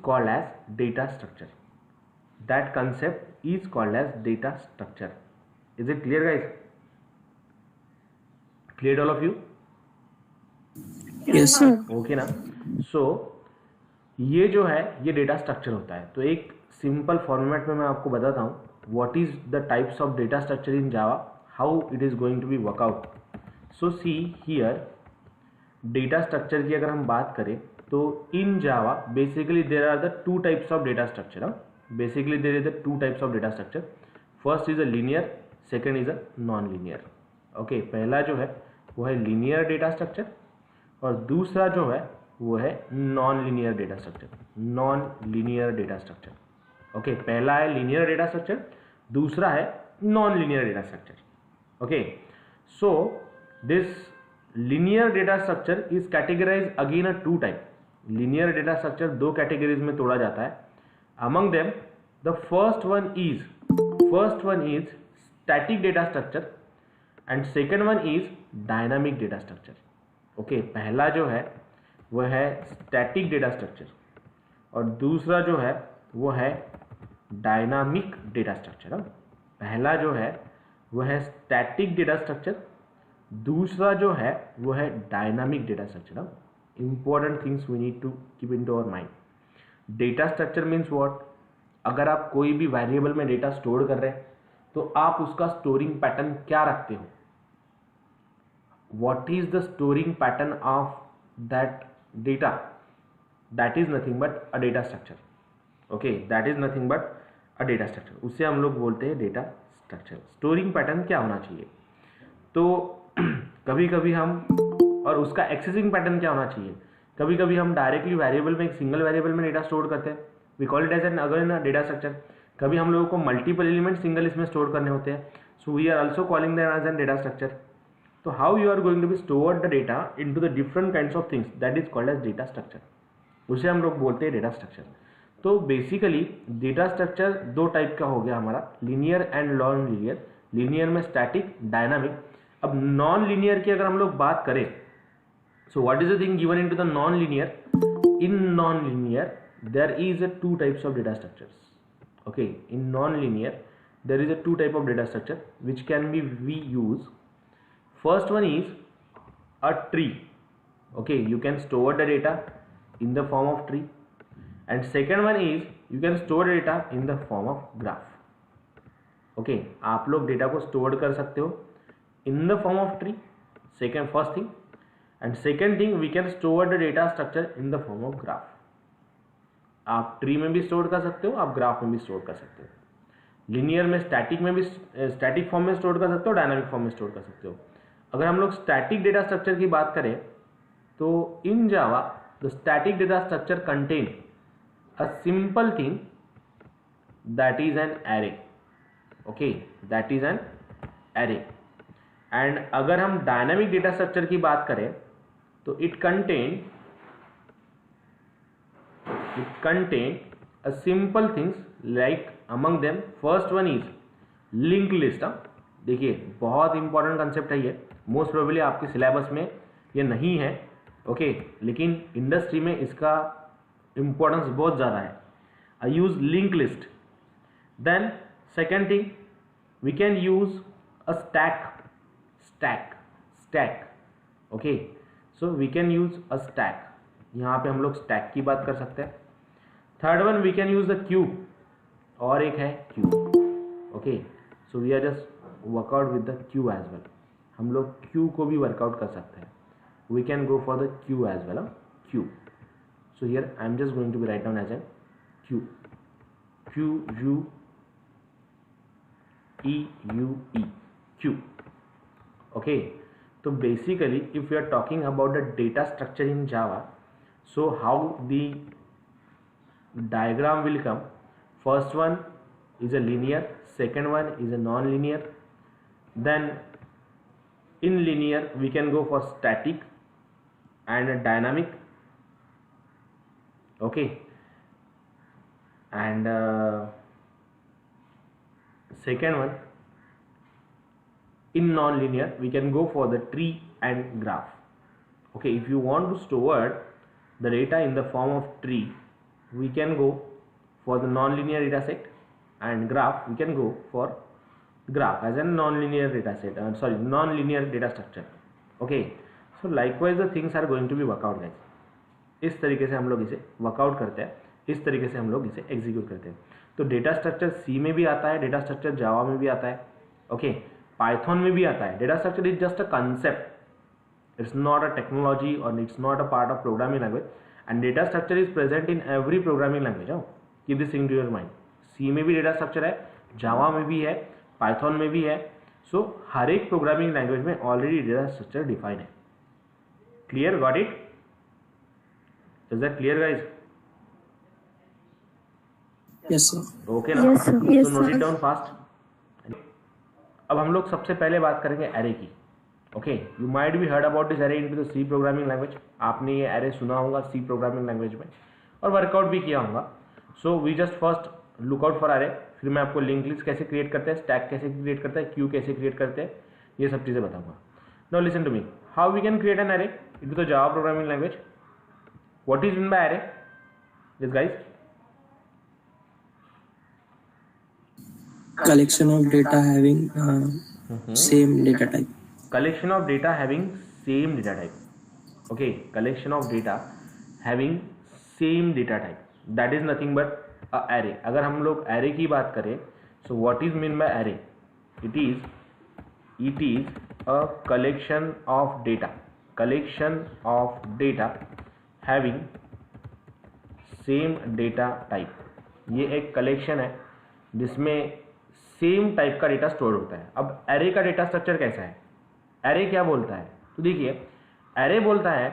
called as data structure. That concept is called as data structure. Is it clear, guys? Clear all of you? Yes sir. Okay ना. सो ये जो है ये data structure होता है. तो एक सिंपल फॉर्मेट में मैं आपको बताता हूँ what is the types of data structure in Java, how it is going to be workout. So see here, data structure की अगर हम बात करें तो in Java basically there are the two types of data structure. Basically there is the two types of data structure. First is a linear, second is a non linear. Okay, पहला जो है वो है लीनियर डेटा स्ट्रक्चर और दूसरा जो है वो है non linear data structure. Non linear data structure. Okay, पहला है लीनियर डेटा स्ट्रक्चर, दूसरा है non linear data structure. Okay, so this linear data structure is categorized again a two type. Linear data structure दो categories में तोड़ा जाता है. Among them the first one is static data structure and second one is dynamic data structure. Okay, पहला जो है वह है static data structure और दूसरा जो है वो है dynamic data structure. पहला जो है वह है static data structure, दूसरा जो है वो है dynamic data structure. Important things we need to keep in to our mind. Data structure means what? अगर आप कोई भी वेरिएबल में डेटा स्टोर कर रहे हैं तो आप उसका स्टोरिंग पैटर्न क्या रखते हो? What is the storing pattern of that data? That is nothing but a data structure. Okay, that is nothing but a data structure. उसे हम लोग बोलते हैं डेटा स्ट्रक्चर. स्टोरिंग पैटर्न क्या होना चाहिए? तो कभी कभी हम, और उसका एक्सेसिंग पैटर्न क्या होना चाहिए? कभी कभी हम डायरेक्टली वेरिएबल में, एक सिंगल वेरिएबल में डेटा स्टोर करते हैं, we call it as an again data structure. कभी हम लोगों को मल्टीपल एलिमेंट सिंगल इसमें स्टोर करने होते हैं, so we are also calling that as an data structure. तो how you are going to be store the data into the different kinds of things, that is called as data structure. उसे हम लोग बोलते हैं data structure. तो basically data structure दो type का हो गया हमारा, linear and non linear. Linear में स्टैटिक, डायनामिक. अब नॉन लीनियर की अगर हम लोग बात करें, so what is the thing given into the non linear? In non linear there is a two types of data structures. Okay, in non linear there is a two type of data structure which can be we use. First one is a tree. Okay, you can store the data in the form of tree, and second one is you can store data in the form of graph. Okay, आप लोग data को store कर सकते हो in the form of tree, first thing, and second thing we can store the data structure in the form of graph. आप tree में भी store कर सकते हो, आप ग्राफ में भी स्टोर कर सकते हो. लीनियर में स्टैटिक में भी, स्टैटिक फॉर्म में स्टोर कर सकते हो, डायनामिक फॉर्म में स्टोर कर सकते हो. अगर हम लोग स्टैटिक डेटा स्ट्रक्चर की बात करें तो in Java the static data structure contain a simple thing that is an array. Okay, that is an array. And अगर हम डायनामिक डेटा स्ट्रक्चर की बात करें तो it contain a simple things like among them first one is link list. देखिए बहुत important concept है ये, मोस्ट प्रोबेबली आपके सिलेबस में ये नहीं है. ओके, लेकिन इंडस्ट्री में इसका इंपॉर्टेंस बहुत ज़्यादा है. I use link list. Then second thing we can use a stack. Okay, so we can use a stack. यहाँ पे हम लोग स्टैक की बात कर सकते हैं. Third one we can use the queue, और एक है queue. Okay, so we are just workout with the queue as well. हम लोग क्यू को भी वर्कआउट कर सकते हैं. We can go for the queue as well. Queue. So here I am just going to be write down as an queue. QUEUE, queue. Okay, so basically if we are talking about the data structure in Java, so how the diagram will come? First one is a linear, second one is a non-linear. Then in linear we can go for static and a dynamic. Okay, and second one in non-linear we can go for the tree and graph. Okay, if you want to store the data in the form of tree, we can go for the non-linear data set, and graph we can go for graph as a non-linear data set, non-linear data structure. Okay, so likewise the things are going to be work out guys. इस तरीके से हम लोग इसे workout करते हैं, इस तरीके से हम लोग इसे एग्जीक्यूट करते हैं. तो डेटा स्ट्रक्चर सी में भी आता है, डेटा स्ट्रक्चर जावा में भी आता है, ओके, पाइथन में भी आता है. Data structure is just a concept, it's not a technology or it's not a part of programming language, and data structure is present in every programming language. Keep this thing to your mind. C में भी data structure है, जावा में भी है, Python में भी है. So हर एक प्रोग्रामिंग लैंग्वेज में ऑलरेडी डेटा स्ट्रक्चर डिफाइन है. Clear? Got it? Is that clear guys? Yes sir. Okay ना? So note it down fast. अब हम लोग सबसे पहले बात करेंगे एरे की. Okay, you might be heard about this array into the C programming language. आपने ये एरे सुना होगा सी प्रोग्रामिंग लैंग्वेज में और वर्कआउट भी किया होगा. So we just first look out for array, फिर मैं आपको लिंक लिस्ट कैसे क्रिएट करते हैं, स्टैक कैसे क्रिएट करते हैं, क्यू कैसे क्रिएट करते हैं, ये सब चीज़ें बताऊंगा. Now listen to me, how we can create an array into the Java programming language. What is mean by array this guys? Collection of data having same data type. Collection of data having same data type. Okay, collection of data having same data type, that is nothing but a array. अगर हम लोग array की बात करें, so what is mean by array? It is a collection of data having same data type. ये एक collection है जिसमें सेम टाइप का डेटा स्टोर होता है. अब एरे का डेटा स्ट्रक्चर कैसा है? एरे क्या बोलता है? तो देखिए, एरे बोलता है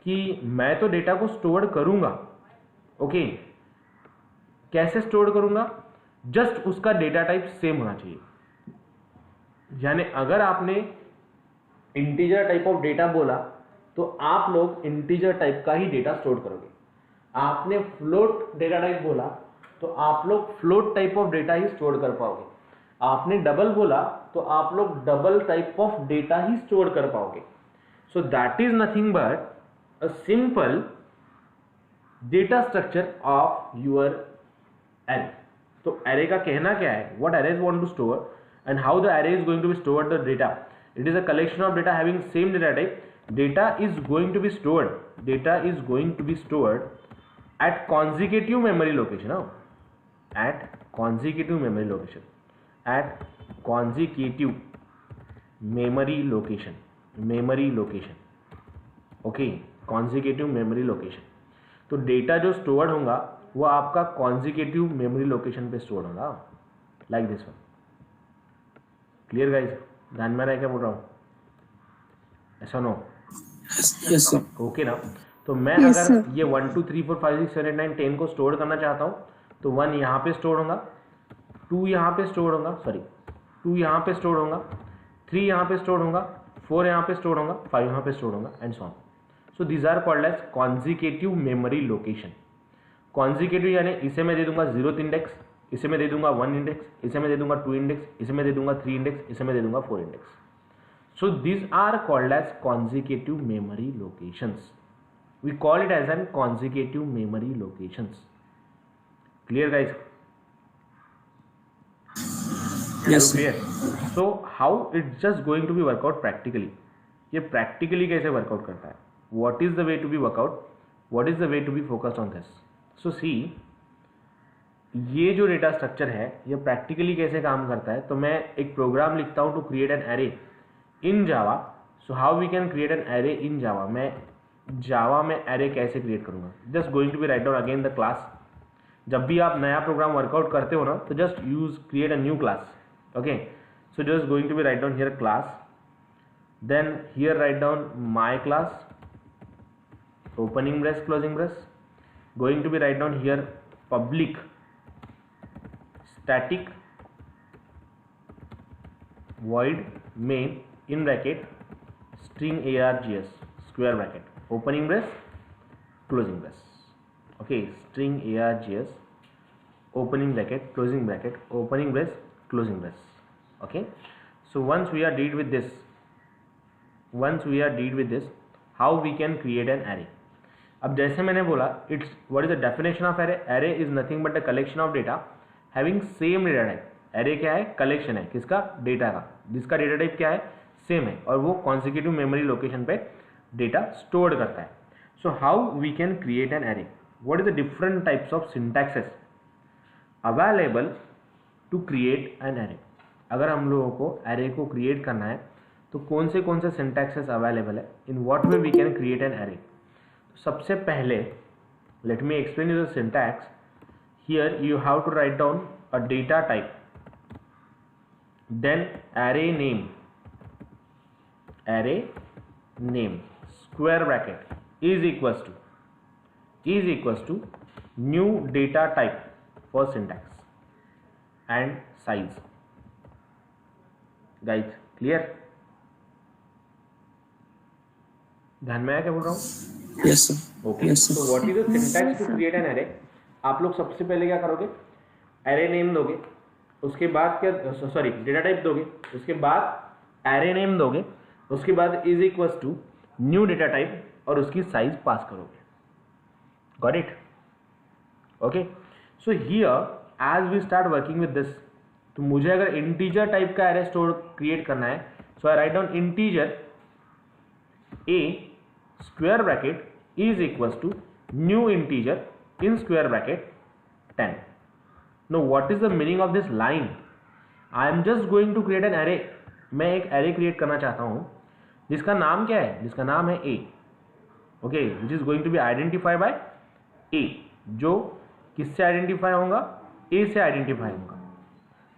कि मैं तो डेटा को स्टोर करूंगा. ओके, कैसे स्टोर करूंगा? जस्ट उसका डेटा टाइप सेम होना चाहिए. यानी अगर आपने इंटीजर टाइप ऑफ डेटा बोला तो आप लोग इंटीजर टाइप का ही डेटा स्टोर करोगे. आपने फ्लोट डेटा टाइप बोला तो आप लोग फ्लोट टाइप ऑफ डेटा ही स्टोर कर पाओगे. आपने डबल बोला तो आप लोग डबल टाइप ऑफ डेटा ही स्टोर कर पाओगे. So that is nothing but a simple data structure of your array. तो एरे का कहना क्या है? What arrays want to store and how the array is going to be stored the data. It is a collection of data having same data type. Data is going to be stored at consecutive memory location. At consecutive memory location. ओके, consecutive memory location. तो data जो stored होगा वो आपका consecutive memory location पे store होगा, like this one. Clear guys? ध्यान में रहा है क्या बोल रहा हूँ? ऐसा नो? Yes sir. ओके ना? तो मैं अगर ये 1 2 3 4 5 6 7 8 9 10 को स्टोर करना चाहता हूँ तो 1 यहाँ पे स्टोर होगा, 2 यहाँ पे स्टोर होगा, 2 यहाँ पे स्टोर होगा, 3 यहाँ पे स्टोर होगा, 4 यहाँ पे स्टोर होगा, 5 यहाँ पे स्टोर होगा, and so on. So these are called as consecutive memory location. Consecutive यानी इसे मैं दे दूंगा 0th इंडेक्स, इसे मैं दे दूंगा 1 इंडेक्स, इसे मैं दे दूंगा 2 इंडेक्स, इसे मैं दे दूंगा 3 इंडेक्स, इसे मैं दे दूंगा 4 index. So these are called as consecutive memory locations. We call it as an consecutive memory locations. Clear guys? Yes. Clear. So how it's just going to be work out practically? ये practically कैसे work out करता है? What is the way to be work out? What is the way to be focused on this? So see, ये जो data structure है ये practically कैसे काम करता है. तो मैं एक प्रोग्राम लिखता हूँ to create an array in Java. So how we can create an array in Java. मैं जावा में एरे कैसे क्रिएट करूंगा? Just going to be write down again the class. जब भी आप नया प्रोग्राम वर्कआउट करते हो ना तो just use create a new class. Okay, so just going to be write down here class, then here write down my class, opening brace, closing brace, going to be write down here public static void main in bracket string args square bracket, opening brace, closing brace. Okay, string args, opening bracket, closing bracket, opening brace, closing brace. Okay, so once we are dealt with this, how we can create an array. अब जैसे मैंने बोला, it's what is the definition of array? Array is nothing but the collection of data having same data type. Array क्या है? Collection है किसका? Data का, जिसका डेटा टाइप क्या है? सेम है, और वो कॉन्सिक्यूटिव मेमोरी लोकेशन पे डेटा स्टोर करता है। So how we can create an array? What is the different types of syntaxes available to create an array? अगर हम लोगों को एरे को क्रिएट करना है तो कौन से सिंटैक्सेस अवेलेबल है? In what way we can create an array? सबसे पहले let me explain you the syntax. Here you have to write down a data type, then array name square bracket is equals to new data type for syntax and size. Guys clear? ध्यान में आया क्या बोल रहा हूँ? Yes, sir. Okay, तो what is the syntax to create an array? आप लोग सबसे पहले क्या करोगे? एरे नेम दोगे, उसके बाद क्या, सॉरी डेटा टाइप दोगे, उसके बाद एरे नेम दोगे, उसके बाद is equals to new data type और उसकी साइज पास करोगे। Got it? Okay, so here as we start working with this, तो मुझे अगर इंटीजर टाइप का एरे स्टोर क्रिएट करना है, so I write down integer a square bracket is equals to new integer in square bracket 10. Now what is the meaning of this line? I am just going to create an array. मैं एक array create करना चाहता हूँ जिसका नाम क्या है? जिसका नाम है a, okay, which is going to be identified by a, जो किससे आइडेंटिफाई होगा? a से आइडेंटिफाई होगा,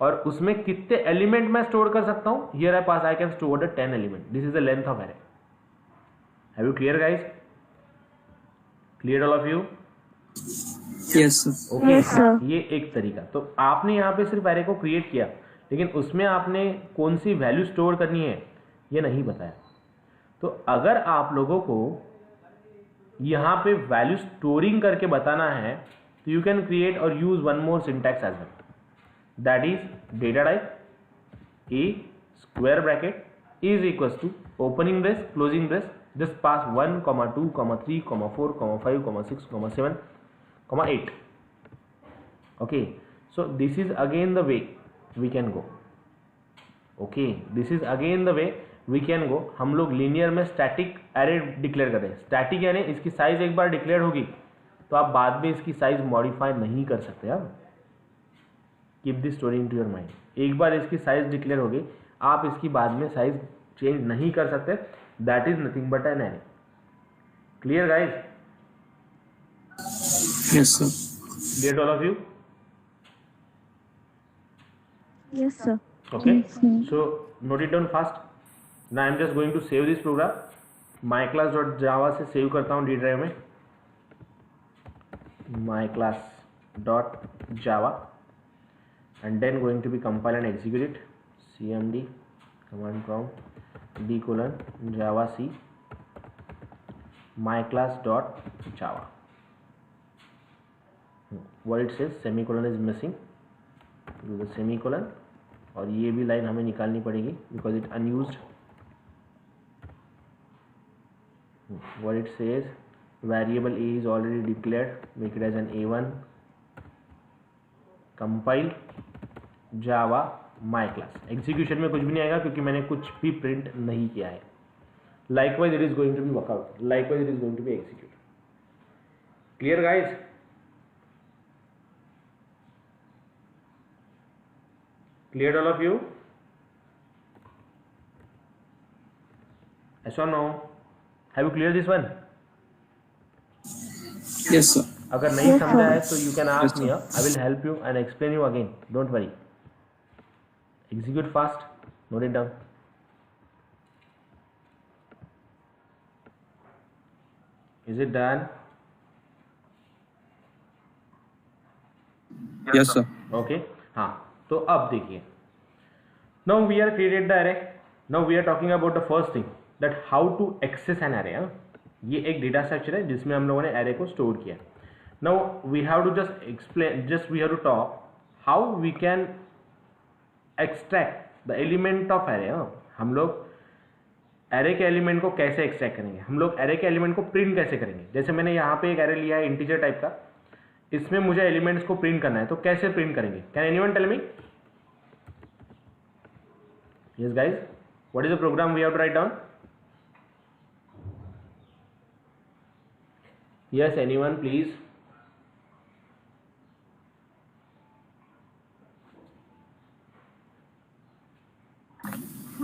और उसमें कितने एलिमेंट मैं स्टोर कर सकता हूँ? Here I pass I can store the 10 element. This is the length of array. Have you clear, guys? Clear all of you? Yes, sir. Okay. Yes, sir. ये एक तरीका। तो आपने यहाँ पे सिर्फ एरे को क्रिएट किया, लेकिन उसमें आपने कौन सी वैल्यू स्टोर करनी है ये नहीं बताया। तो अगर आप लोगों को यहाँ पे वैल्यू स्टोरिंग करके बताना है तो यू कैन क्रिएट और use one more syntax as well, that is data type a square bracket is equals to opening brace closing brace, just pass 1, 2, 3, 4, 5, 6, 7, 8. Okay, so this is again the way we can go. Okay, this is again the way we can go. हम लोग linear में static array declare करें। Static यानी इसकी size एक बार declare होगी तो आप बाद में इसकी साइज मॉडिफाई नहीं कर सकते। आप keep this story into your mind. एक बार इसकी साइज डिक्लेयर होगी, आप इसकी बाद में साइज चेंज नहीं कर सकते। That is nothing but an array. Clear, guys? Yes, sir. Clear to all of you? Yes, sir. Okay. Yes, sir. So note it down fast. Now I am just going to save this program. myclass.java से save करता हूँ D drive में, myclass.java, and then going to be compile and execute it. cmd command prompt d:/java c myclass.java. What it says, semicolon is missing, do the semicolon, और ये भी line हमें निकालनी पड़ेगी because it unused. What it says, variable a is already declared, make it as an a1, compile java my class. Execution में कुछ भी नहीं आएगा क्योंकि मैंने कुछ भी प्रिंट नहीं किया है। Likewise it is going to be work out, likewise it is going to be execute. Clear guys? Clear all of you? yes or no? Have you cleared this one? Yes, sir. अगर नहीं Yes, समझा sir. है तो you can ask Yes, me, sir. I will help you and explain you again, don't worry. Execute fast, note it down. Is it done? Yes, sir. Okay. हाँ, तो अब देखिए, now we are created the array. Now we are talking about the first thing, that how to access an array. ये एक data structure है जिसमें हम लोगों ने एरे को स्टोर किया। Now we have to just explain, just we have to talk how we can extract the element of array. हम लोग एरे के एलिमेंट को कैसे एक्सट्रैक्ट करेंगे, हम लोग एरे के एलिमेंट को प्रिंट कैसे करेंगे। जैसे मैंने यहाँ पे एक एरे लिया है इंटीजर टाइप का, इसमें मुझे एलिमेंट्स को प्रिंट करना है, तो कैसे प्रिंट करेंगे? Can anyone tell me? Yes guys, what is the program we have to write down? Yes, anyone please?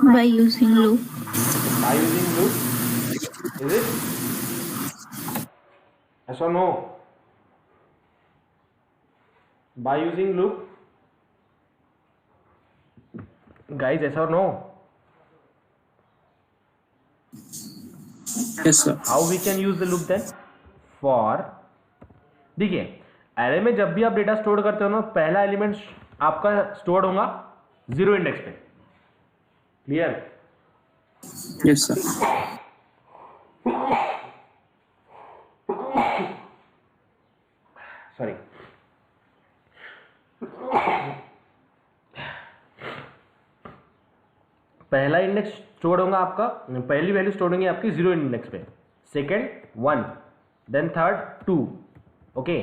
By using loop. By using loop, is it? Yes or no? By using loop, guys, yes or no? Yes, sir. How we can use the loop then? For, देखिए array में जब भी आप data store करते हो ना, पहला element आपका स्टोर होगा 0 इंडेक्स पे। क्लियर? Yes, sir. सॉरी, पहला इंडेक्स स्टोर होगा आपका, पहली वैल्यू स्टोर होंगी आपकी 0 इंडेक्स पे, second 1, then third 2, okay,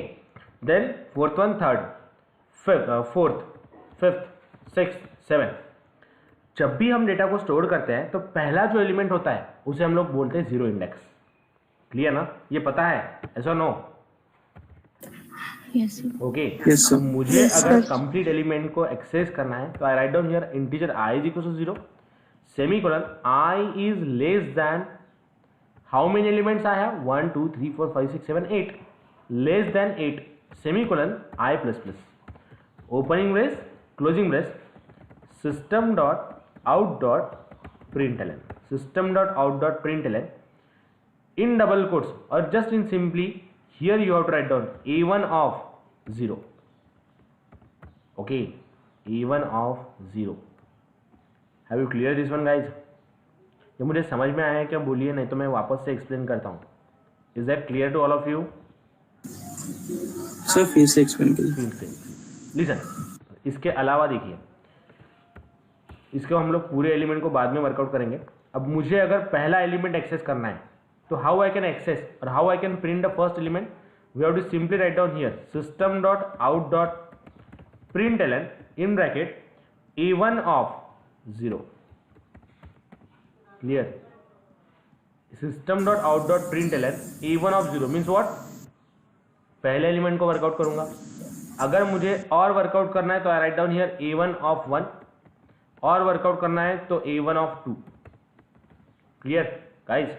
then fourth one third, fourth, fifth, sixth, seven. जब भी हम डेटा को स्टोर करते हैं तो पहला जो एलिमेंट होता है उसे हम लोग बोलते हैं 0 इंडेक्स। क्लियर ना? ये पता है, ऐसा no? Yes, sir. Okay, Yes, sir. मुझे Yes, अगर sir. कंप्लीट एलिमेंट को एक्सेस करना है तो I write down here integer I is equal to 0, semicolon I is less than, how many elements I have? 1 2 3 4 5 6 7 8, less than 8, semicolon I plus plus, opening brace, closing brace, system dot out dot println, system dot out dot println in double quotes, or just in simply here you have to write down a1 of 0, okay, a1 of 0. have you clear this one guys? ये मुझे समझ में आया है क्या? बोलिए, नहीं तो मैं वापस से एक्सप्लेन करता हूँ। Is that clear to all of you? Sir, फिर से explain कीजिए. लिसन, इसके अलावा देखिए, इसको हम लोग पूरे एलिमेंट को बाद में वर्कआउट करेंगे। अब मुझे अगर पहला एलिमेंट एक्सेस करना है तो हाउ आई कैन एक्सेस और how I can print the first element? We have to simply write down here system dot out dot println in bracket a1 of 0। Clear? System dot out dot println a1 of 0 means what? पहले element को workout करूंगा। अगर मुझे और workout करना है तो I write down here a1 of 1, और वर्कआउट करना है तो a1 of 2। Clear guys?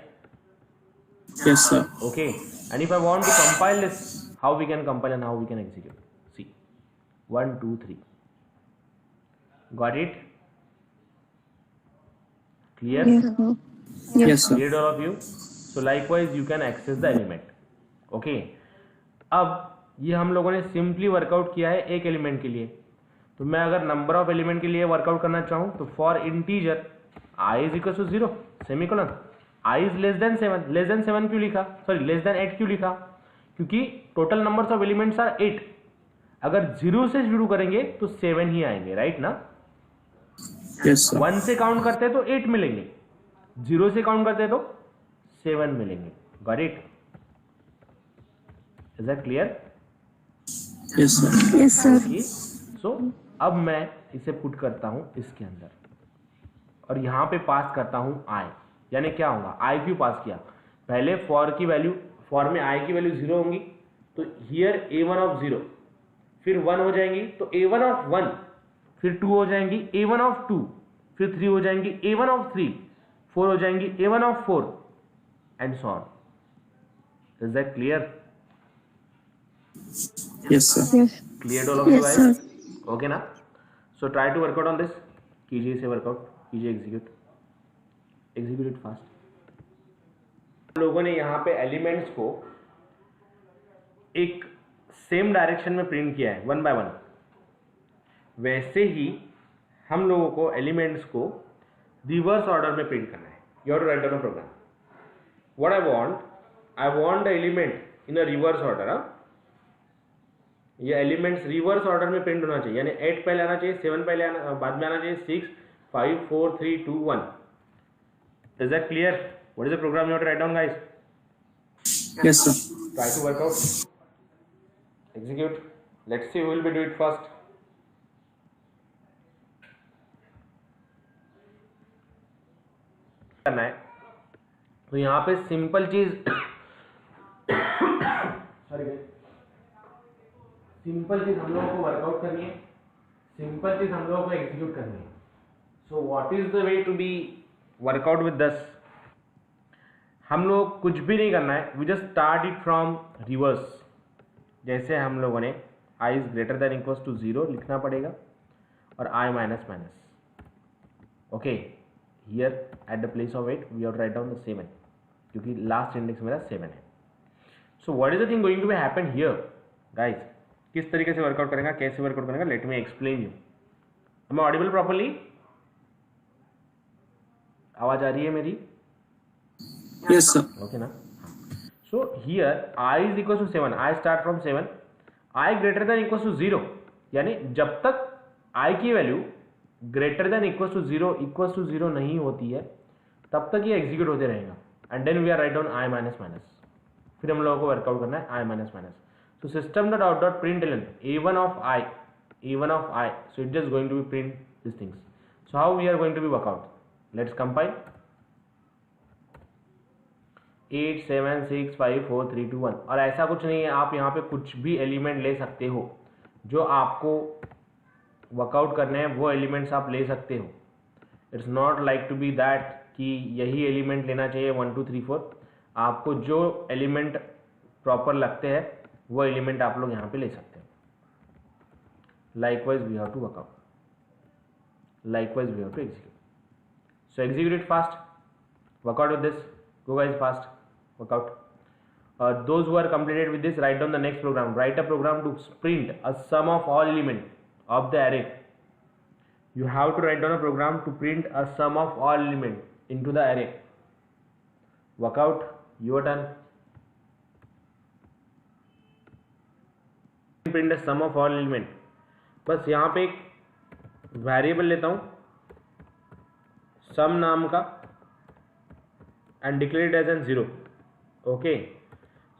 Yes, sir. Okay, and if I want to compile this, how we can compile and how we can execute? See, 1 2 3, got it? Clear? Yes, sir. Yes, sir. Clear all of you? So likewise you can access the element. Okay, अब ये हम लोगों ने simply workout किया है एक element के लिए। तो मैं अगर नंबर ऑफ एलिमेंट के लिए वर्कआउट करना चाहूँ तो for integer i is equal to 0, semicolon i is less than 7। Less than 7 क्यों लिखा? सॉरी, लेस देन 8 क्यों लिखा? क्योंकि total numbers of elements are 8। अगर 0 से शुरू करेंगे तो 7 ही आएंगे, राइट ना? Yes, sir. 1 से काउंट करते हैं तो 8 मिलेंगे, 0 से काउंट करते हैं तो 7 मिलेंगे। Got it? Is that clear? Yes, sir. Yes, sir. सो अब मैं इसे पुट करता हूं इसके अंदर और यहां पे पास करता हूं i, यानी क्या होगा? i क्यों पास किया? पहले फॉर की वैल्यू, फॉर में i की वैल्यू 0 होंगी तो हियर a1 ऑफ 0, फिर 1 हो जाएंगी तो a1 ऑफ 1, फिर 2 हो जाएंगी a1 ऑफ 2, फिर 3 हो जाएंगी a1 ऑफ 3, 4 हो जाएंगी a1 of 4 and so on. Is that clear? Yes, sir. Yes. Clear all of you Yes, guys? sir. Okay ना? So try to work out on this. कीजिए इसे वर्कआउट, कीजिए एग्जीक्यूट, एग्जीक्यूट इट फास्ट। लोगों ने यहाँ पे एलिमेंट्स को एक सेम डायरेक्शन में प्रिंट किया है 1 by 1। वैसे ही हम लोगों को एलिमेंट्स को रिवर्स ऑर्डर में प्रिंट करना है। You have to write down a program. What I want the element in a reverse order. ये एलिमेंट्स रिवर्स ऑर्डर में प्रिंट होना चाहिए, यानी 8 पहले आना चाहिए, 7 पहले आना, बाद में आना चाहिए 6 5 4 3 2 1। Is that clear? What is the program you have to write down, guys? Yes, sir. Try to work out. Execute. Let's see who will be do it first. करना है तो यहाँ पे सिंपल चीज सिंपल चीज हम लोगों को वर्कआउट करनी है, सिंपल चीज हम लोगों को एग्जीक्यूट करनी है. So what is the way to be work out with this. हम लोग कुछ भी नहीं करना है, we just start it from reverse. जैसे हम लोगों ने i is greater than equals to 0 लिखना पड़ेगा और i minus minus. Okay, here at the place of 8 we have to write down the 7 क्योंकि लास्ट इंडेक्स मेरा 7 है. So what is the thing going to be happen here guys. किस तरीके से work out करेगा, कैसे वर्कआउट करेगा, let me explain you. Am I audible properly? आवाज आ रही है मेरी? Yes, sir. ओके ना. So here i is equal to 7, i start from 7, i greater than equal to 0, यानी जब तक i की value greater than equal to 0 नहीं होती है तब तक ये एग्जीक्यूट होते रहेगा. And then we are write down i minus minus. फिर हम लोगों को वर्कआउट करना है i minus minus. So system dot out dot print a1 of i, so it just going to be print this things. So how we are going to be work out. Let's compile. 8 7 6 5 4 3 2 1. और ऐसा कुछ नहीं है, आप यहाँ पे कुछ भी एलिमेंट ले सकते हो. जो आपको वर्कआउट करने हैं वो एलिमेंट्स आप ले सकते हो. It's not like to be that कि यही एलिमेंट लेना चाहिए 1 2 3 4. आपको जो एलिमेंट प्रॉपर लगते हैं वो एलिमेंट आप लोग यहाँ पे ले सकते हैं. Likewise we have to work out, likewise we have to execute. So execute it fast, work out with this. Go guys fast, work out. Those who are completed with this, write down the next program. Write a program to print a sum of all element of the array. You have to write down a program to print a sum of all element into the array. Work out. Your turn. Print a sum of all element. बस यहाँ पे एक variable लेता हूँ sum नाम का and declare it as an 0. okay,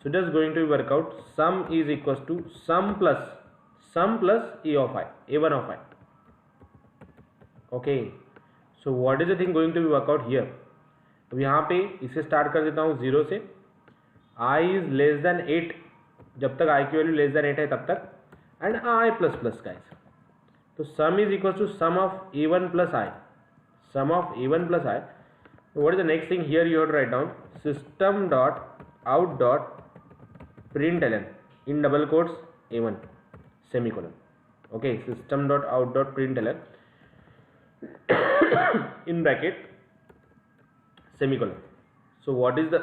so just going to work out sum is equals to sum plus a of I, a1 of I. okay, so what is the thing going to be work out here. अब यहाँ पे इसे start कर देता हूँ 0 से. I is less than 8, जब तक I की वैल्यू लेस देन 8 है तब तक, and I plus plus guys. तो sum is equals to sum of a1 plus I, sum of a1 plus I. What is the next thing here? You have to write down system dot out dot println in double quotes a1 semicolon. okay, system dot out dot println in bracket semicolon. so what is the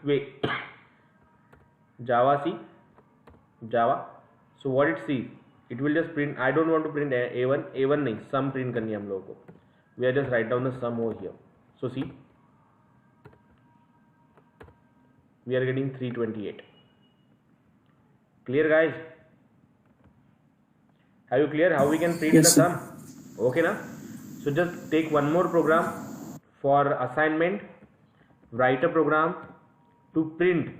way? java c java. so what it sees, it will just print. I don't want to print a1 नहीं, sum print करनी है हम लोगों को. we are just write down the sum over here. so see, we are getting 328. clear guys? have you clear how we can print Yes, the sir. sum? okay na. so just take one more program for assignment. write a program to print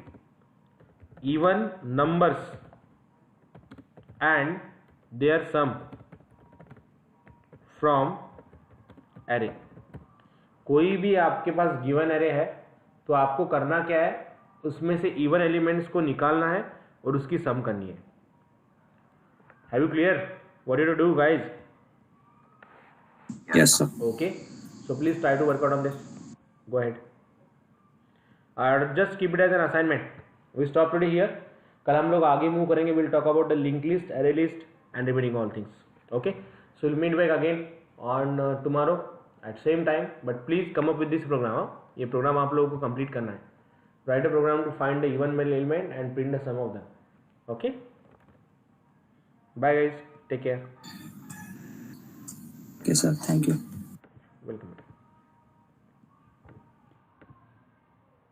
even numbers and their sum from array. कोई भी आपके पास given array है तो आपको करना क्या है, उसमें से इवन एलिमेंट्स को निकालना है और उसकी सम करनी है. Have you clear what you to do guys? Yes, sir. Okay, so please try to work out on this. Go ahead. Just keep it as an assignment. We stop today here. कल हम लोग आगे move करेंगे. Will talk about the link list, array list and remaining all things. Okay, so will meet back again on tomorrow at same time, but please come up with this program. ये programme आप लोगों को complete करना है. write a program to find the even element and print the sum of them. okay, bye guys, take care. Okay, sir. Thank you. Welcome.